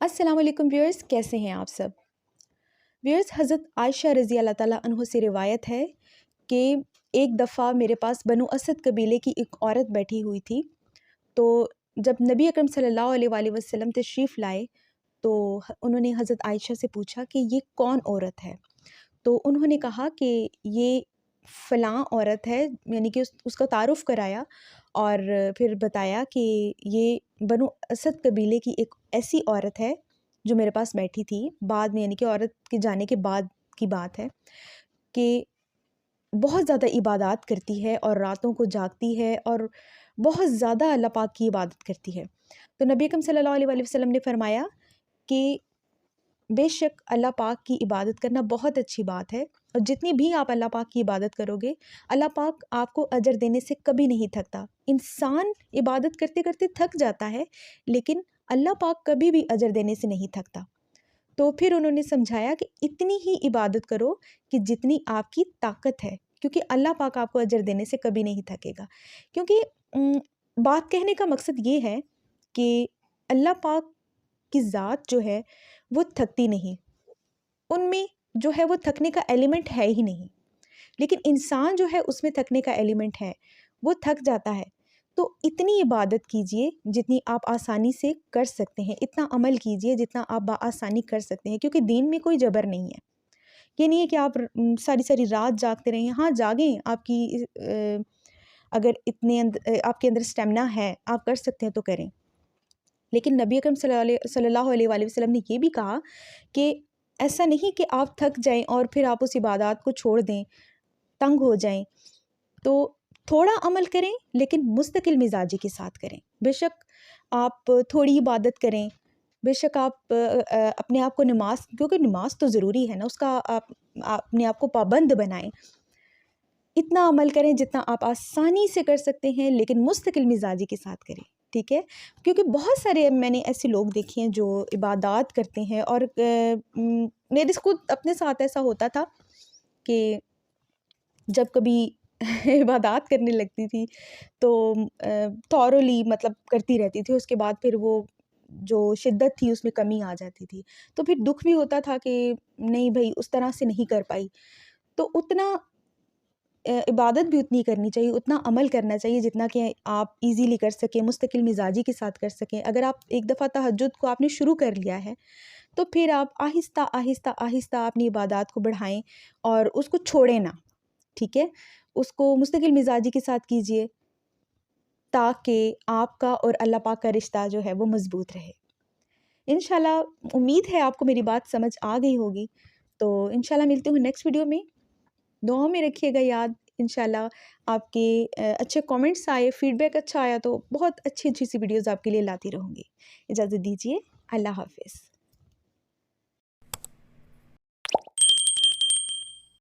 अस्सलाम वालेकुम व्यूअर्स, कैसे हैं आप सब। व्यूअर्स, हज़रत आयशा रज़ी अल्लाह ताला अन्हो से रिवायत है कि एक दफ़ा मेरे पास बनु असद कबीले की एक औरत बैठी हुई थी। तो जब नबी अकरम सल्लल्लाहु अलैहि वसल्लम तशरीफ़ लाए तो उन्होंने हज़रत आयशा से पूछा कि ये कौन औरत है। तो उन्होंने कहा कि ये फ़लाँ औरत है, यानी कि उसका तारुफ़ कराया और फिर बताया कि ये बनु असद कबीले की एक ऐसी औरत है जो मेरे पास बैठी थी। बाद में, यानी कि औरत के जाने के बाद की बात है, कि बहुत ज़्यादा इबादत करती है और रातों को जागती है और बहुत ज़्यादा अल्लाह पाक की इबादत करती है। तो नबी अकरम सल्लल्लाहु अलैहि वसल्लम ने फ़रमाया कि बेशक अल्लाह पाक की इबादत करना बहुत अच्छी बात है, और जितनी भी आप अल्लाह पाक की इबादत करोगे, अल्लाह पाक आपको अजर देने से कभी नहीं थकता। इंसान इबादत करते करते थक जाता है, लेकिन अल्लाह पाक कभी भी अजर देने से नहीं थकता। तो फिर उन्होंने समझाया कि इतनी ही इबादत करो कि जितनी आपकी ताकत है, क्योंकि अल्लाह पाक आपको अजर देने से कभी नहीं थकेगा। क्योंकि बात कहने का मकसद ये है कि अल्लाह पाक की ज़ात जो है वो थकती नहीं, उनमें जो है वो थकने का एलिमेंट है ही नहीं। लेकिन इंसान जो है उसमें थकने का एलिमेंट है, वो थक जाता है। तो इतनी इबादत कीजिए जितनी आप आसानी से कर सकते हैं, इतना अमल कीजिए जितना आप आसानी कर सकते हैं, क्योंकि दीन में कोई जबर नहीं है। ये नहीं है कि आप सारी सारी रात जागते रहें। हाँ, जागें, आपकी अगर आपके अंदर स्टेमिना है, आप कर सकते हैं तो करें। लेकिन नबी अकरम सल्लल्लाहु अलैहि वसल्लम ने ये भी कहा कि ऐसा नहीं कि आप थक जाएं और फिर आप उस इबादत को छोड़ दें, तंग हो जाएं। तो थोड़ा अमल करें, लेकिन मुस्तकिल मिजाजी के साथ करें। बेशक आप थोड़ी इबादत करें, बेशक आप अपने आप को नमाज, क्योंकि नमाज तो ज़रूरी है ना, उसका आप अपने आप को पाबंद बनाएं। इतना अमल करें जितना आप आसानी से कर सकते हैं, लेकिन मुस्तकिल मिजाजी के साथ करें, ठीक है। क्योंकि बहुत सारे मैंने ऐसे लोग देखे हैं जो इबादत करते हैं, और मेरे खुद अपने साथ ऐसा होता था कि जब कभी इबादत करने लगती थी तो थॉरोली मतलब करती रहती थी, उसके बाद फिर वो जो शिद्दत थी उसमें कमी आ जाती थी। तो फिर दुख भी होता था कि नहीं भाई, उस तरह से नहीं कर पाई। तो उतना इबादत भी उतनी करनी चाहिए, उतना अमल करना चाहिए जितना कि आप इजीली कर सकें, मुस्तकिल मिजाजी के साथ कर सकें। अगर आप एक दफ़ा तहज्जुद को आपने शुरू कर लिया है, तो फिर आप आहिस्ता आहिस्ता आहिस्ता अपनी इबादत को बढ़ाएं और उसको छोड़ें ना, ठीक है। उसको मुस्तकिल मिजाजी के साथ कीजिए, ताकि आपका और अल्लाह पाक का रिश्ता जो है वो मज़बूत रहे। इंशाल्लाह उम्मीद है आपको मेरी बात समझ आ गई होगी। तो इंशाल्लाह मिलते हूँ नेक्स्ट वीडियो में। दुआ में रखिएगा याद। इंशाल्लाह आपके अच्छे कमेंट्स आए, फीडबैक अच्छा आया तो बहुत अच्छी अच्छी सी वीडियोज़ आपके लिए लाती रहूँगी। इजाज़त दीजिए। अल्लाह हाफ़िज़।